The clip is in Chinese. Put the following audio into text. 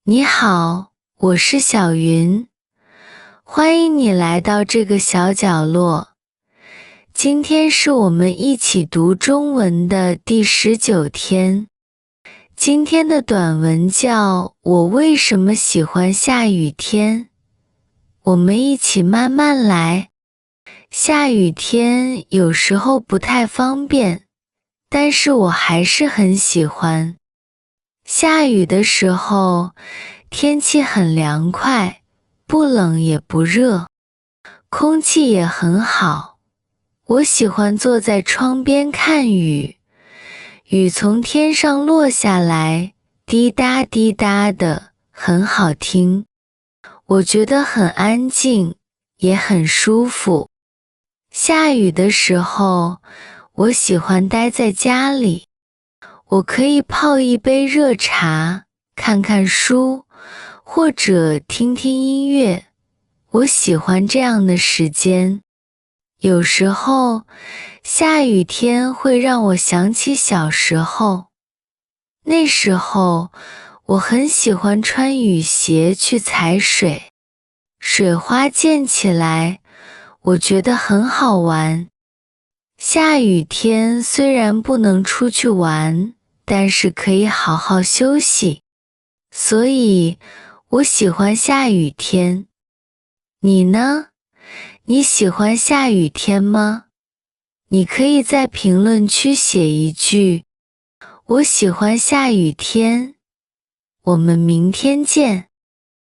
你好，我是小云，欢迎你来到这个小角落。今天是我们一起读中文的第19天。今天的短文叫《我为什么喜欢下雨天》。我们一起慢慢来。下雨天有时候不太方便，但是我还是很喜欢。下雨的时候，天气很凉快，不冷也不热，空气也很好。我喜欢坐在窗边看雨，雨从天上落下来，滴答滴答的，很好听。我觉得很安静，也很舒服。下雨的时候，我喜欢待在家里。我可以泡一杯热茶，看看书，或者听听音乐。我喜欢这样的时间。有时候，下雨天会让我想起小时候。那时候，我很喜欢穿雨鞋去踩水，水花溅起来，我觉得很好玩。下雨天虽然不能出去玩，但是可以好好休息，所以我喜欢下雨天。你呢？你喜欢下雨天吗？你可以在评论区写一句，我喜欢下雨天。我们明天见。